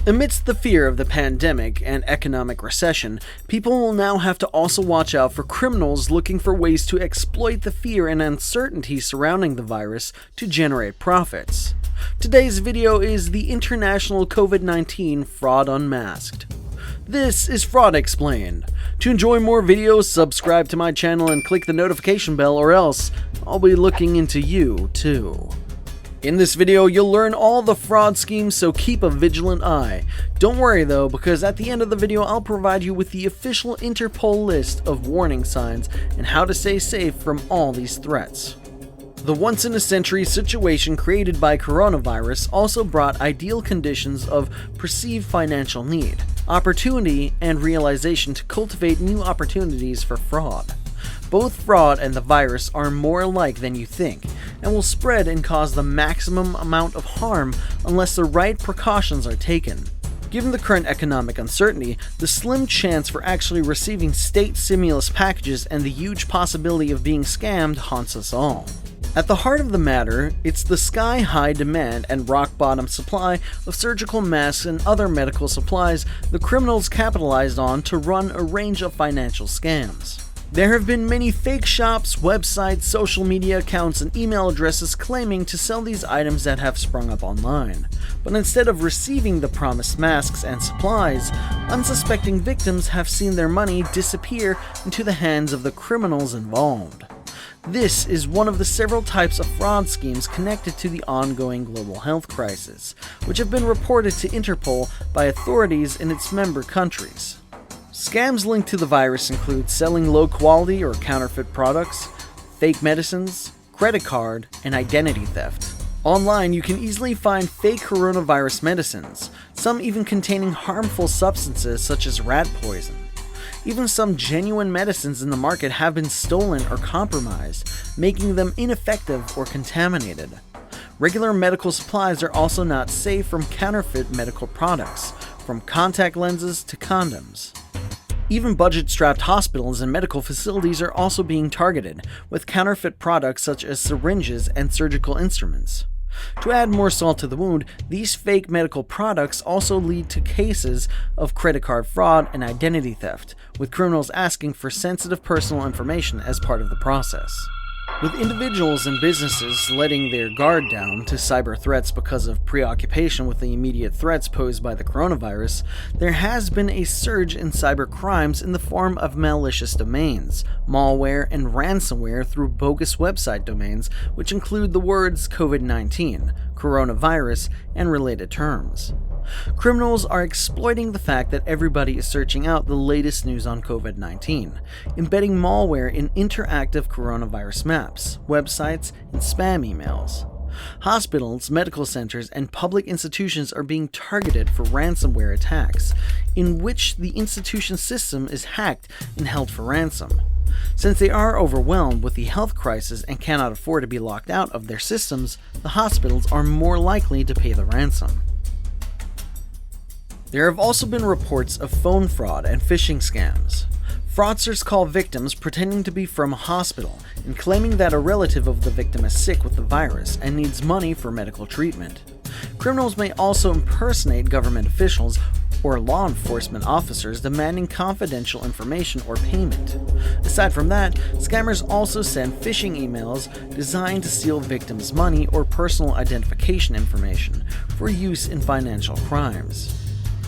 Amidst the fear of the pandemic and economic recession, people will now have to also watch out for criminals looking for ways to exploit the fear and uncertainty surrounding the virus to generate profits. Today's video is the international COVID-19 Fraud Unmasked. This is Fraud Explained. To enjoy more videos, subscribe to my channel and click the notification bell, or else I'll be looking into you too. In this video, you'll learn all the fraud schemes, so keep a vigilant eye. Don't worry though, because at the end of the video, I'll provide you with the official Interpol list of warning signs and how to stay safe from all these threats. The once-in-a-century situation created by coronavirus also brought ideal conditions of perceived financial need, opportunity, and realization to cultivate new opportunities for fraud. Both fraud and the virus are more alike than you think, and will spread and cause the maximum amount of harm unless the right precautions are taken. Given the current economic uncertainty, the slim chance for actually receiving state stimulus packages and the huge possibility of being scammed haunts us all. At the heart of the matter, it's the sky-high demand and rock-bottom supply of surgical masks and other medical supplies the criminals capitalized on to run a range of financial scams. There have been many fake shops, websites, social media accounts, and email addresses claiming to sell these items that have sprung up online. But instead of receiving the promised masks and supplies, unsuspecting victims have seen their money disappear into the hands of the criminals involved. This is one of the several types of fraud schemes connected to the ongoing global health crisis, which have been reported to Interpol by authorities in its member countries. Scams linked to the virus include selling low-quality or counterfeit products, fake medicines, credit card, and identity theft. Online, you can easily find fake coronavirus medicines, some even containing harmful substances such as rat poison. Even some genuine medicines in the market have been stolen or compromised, making them ineffective or contaminated. Regular medical supplies are also not safe from counterfeit medical products, from contact lenses to condoms. Even budget-strapped hospitals and medical facilities are also being targeted with counterfeit products such as syringes and surgical instruments. To add more salt to the wound, these fake medical products also lead to cases of credit card fraud and identity theft, with criminals asking for sensitive personal information as part of the process. With individuals and businesses letting their guard down to cyber threats because of preoccupation with the immediate threats posed by the coronavirus, there has been a surge in cyber crimes in the form of malicious domains, malware, and ransomware through bogus website domains, which include the words COVID-19, coronavirus, and related terms. Criminals are exploiting the fact that everybody is searching out the latest news on COVID-19, embedding malware in interactive coronavirus maps, websites, and spam emails. Hospitals, medical centers, and public institutions are being targeted for ransomware attacks, in which the institution system is hacked and held for ransom. Since they are overwhelmed with the health crisis and cannot afford to be locked out of their systems, the hospitals are more likely to pay the ransom. There have also been reports of phone fraud and phishing scams. Fraudsters call victims pretending to be from a hospital and claiming that a relative of the victim is sick with the virus and needs money for medical treatment. Criminals may also impersonate government officials or law enforcement officers demanding confidential information or payment. Aside from that, scammers also send phishing emails designed to steal victims' money or personal identification information for use in financial crimes.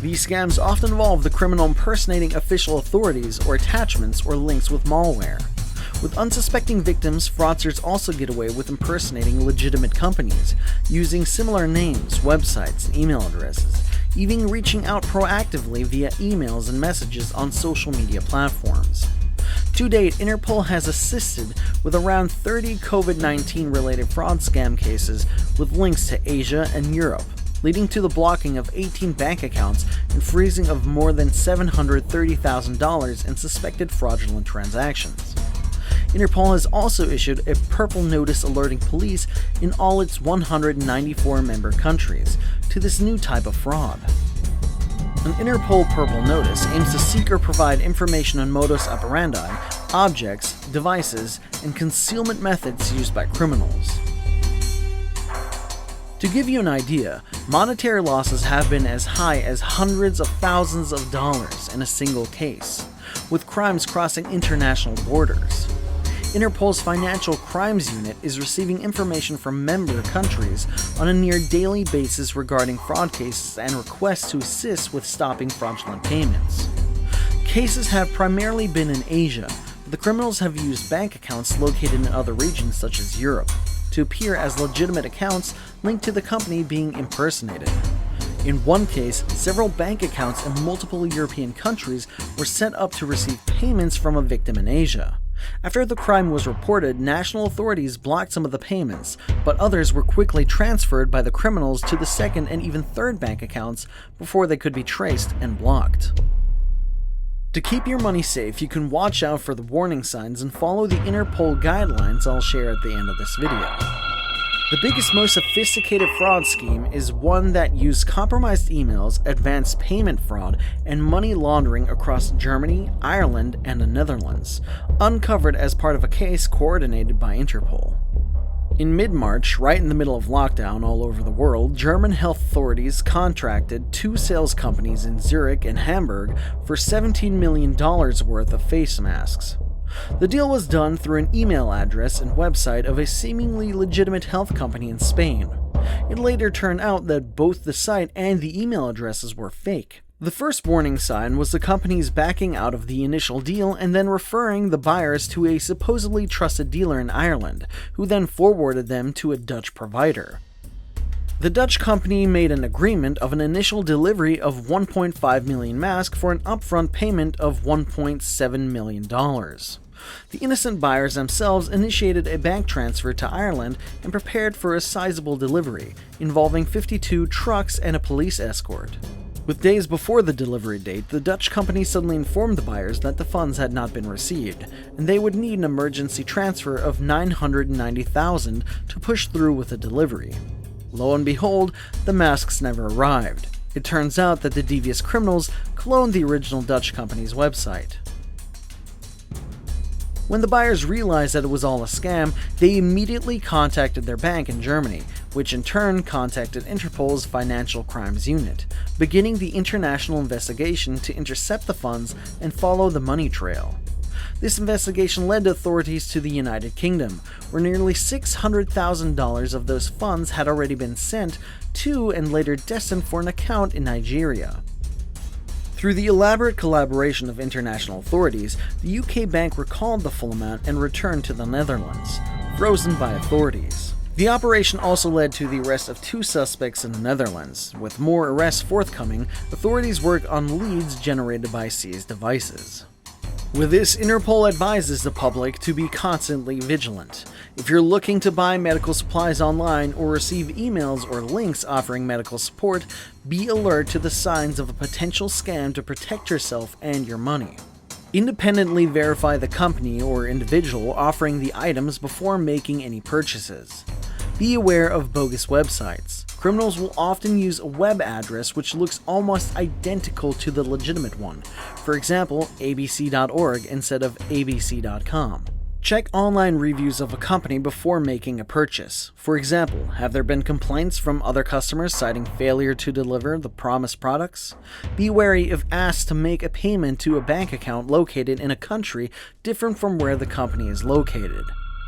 These scams often involve the criminal impersonating official authorities or attachments or links with malware. With unsuspecting victims, fraudsters also get away with impersonating legitimate companies, using similar names, websites, and email addresses, even reaching out proactively via emails and messages on social media platforms. To date, Interpol has assisted with around 30 COVID-19 related fraud scam cases with links to Asia and Europe, leading to the blocking of 18 bank accounts and freezing of more than $730,000 in suspected fraudulent transactions. Interpol has also issued a purple notice alerting police in all its 194 member countries to this new type of fraud. An Interpol purple notice aims to seek or provide information on modus operandi, objects, devices, and concealment methods used by criminals. To give you an idea, monetary losses have been as high as hundreds of thousands of dollars in a single case, with crimes crossing international borders. Interpol's Financial Crimes Unit is receiving information from member countries on a near daily basis regarding fraud cases and requests to assist with stopping fraudulent payments. Cases have primarily been in Asia, but the criminals have used bank accounts located in other regions such as Europe to appear as legitimate accounts linked to the company being impersonated. In one case, several bank accounts in multiple European countries were set up to receive payments from a victim in Asia. After the crime was reported, national authorities blocked some of the payments, but others were quickly transferred by the criminals to the second and even third bank accounts before they could be traced and blocked. To keep your money safe, you can watch out for the warning signs and follow the Interpol guidelines I'll share at the end of this video. The biggest, most sophisticated fraud scheme is one that used compromised emails, advanced payment fraud, and money laundering across Germany, Ireland, and the Netherlands, uncovered as part of a case coordinated by Interpol. In mid-March, right in the middle of lockdown all over the world, German health authorities contracted two sales companies in Zurich and Hamburg for $17 million worth of face masks. The deal was done through an email address and website of a seemingly legitimate health company in Spain. It later turned out that both the site and the email addresses were fake. The first warning sign was the companies backing out of the initial deal and then referring the buyers to a supposedly trusted dealer in Ireland, who then forwarded them to a Dutch provider. The Dutch company made an agreement of an initial delivery of 1.5 million masks for an upfront payment of $1.7 million. The innocent buyers themselves initiated a bank transfer to Ireland and prepared for a sizable delivery, involving 52 trucks and a police escort. With days before the delivery date, the Dutch company suddenly informed the buyers that the funds had not been received, and they would need an emergency transfer of $990,000 to push through with the delivery. Lo and behold, the masks never arrived. It turns out that the devious criminals cloned the original Dutch company's website. When the buyers realized that it was all a scam, they immediately contacted their bank in Germany, which in turn contacted Interpol's Financial Crimes Unit, beginning the international investigation to intercept the funds and follow the money trail. This investigation led authorities to the United Kingdom, where nearly $600,000 of those funds had already been sent to and later destined for an account in Nigeria. Through the elaborate collaboration of international authorities, the UK bank recalled the full amount and returned to the Netherlands, frozen by authorities. The operation also led to the arrest of two suspects in the Netherlands. With more arrests forthcoming, authorities worked on leads generated by seized devices. With this, Interpol advises the public to be constantly vigilant. If you're looking to buy medical supplies online or receive emails or links offering medical support, be alert to the signs of a potential scam to protect yourself and your money. Independently verify the company or individual offering the items before making any purchases. Be aware of bogus websites. Criminals will often use a web address which looks almost identical to the legitimate one. For example, abc.org instead of abc.com. Check online reviews of a company before making a purchase. For example, have there been complaints from other customers citing failure to deliver the promised products? Be wary if asked to make a payment to a bank account located in a country different from where the company is located.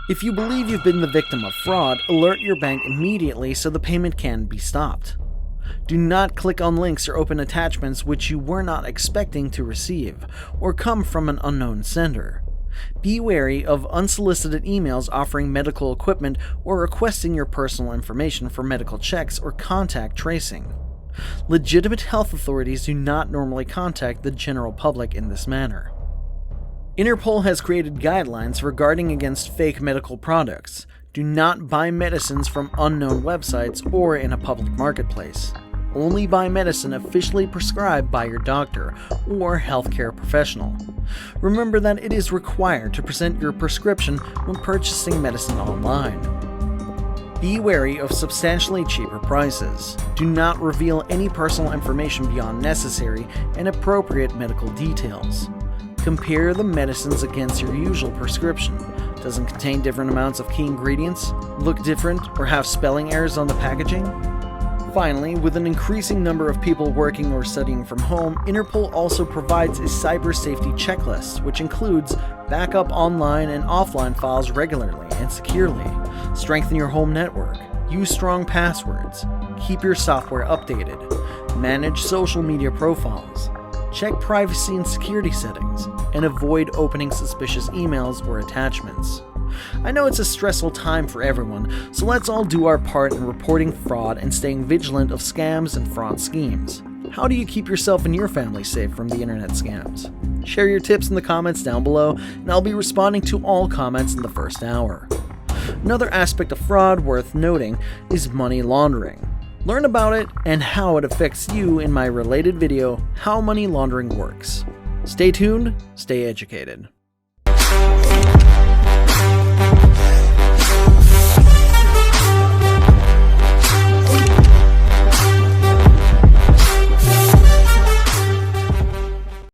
If you believe you've been the victim of fraud, alert your bank immediately so the payment can be stopped. Do not click on links or open attachments which you were not expecting to receive, or come from an unknown sender. Be wary of unsolicited emails offering medical equipment or requesting your personal information for medical checks or contact tracing. Legitimate health authorities do not normally contact the general public in this manner. Interpol has created guidelines regarding against fake medical products. Do not buy medicines from unknown websites or in a public marketplace. Only buy medicine officially prescribed by your doctor or healthcare professional. Remember that it is required to present your prescription when purchasing medicine online. Be wary of substantially cheaper prices. Do not reveal any personal information beyond necessary and appropriate medical details. Compare the medicines against your usual prescription to doesn't contain different amounts of key ingredients, look different, or have spelling errors on the packaging? Finally, with an increasing number of people working or studying from home, Interpol also provides a cyber safety checklist, which includes backup online and offline files regularly and securely, strengthen your home network, use strong passwords, keep your software updated, manage social media profiles, check privacy and security settings, and avoid opening suspicious emails or attachments. I know it's a stressful time for everyone, so let's all do our part in reporting fraud and staying vigilant of scams and fraud schemes. How do you keep yourself and your family safe from the internet scams? Share your tips in the comments down below, and I'll be responding to all comments in the first hour. Another aspect of fraud worth noting is money laundering. Learn about it and how it affects you in my related video, How Money Laundering Works. Stay tuned, stay educated.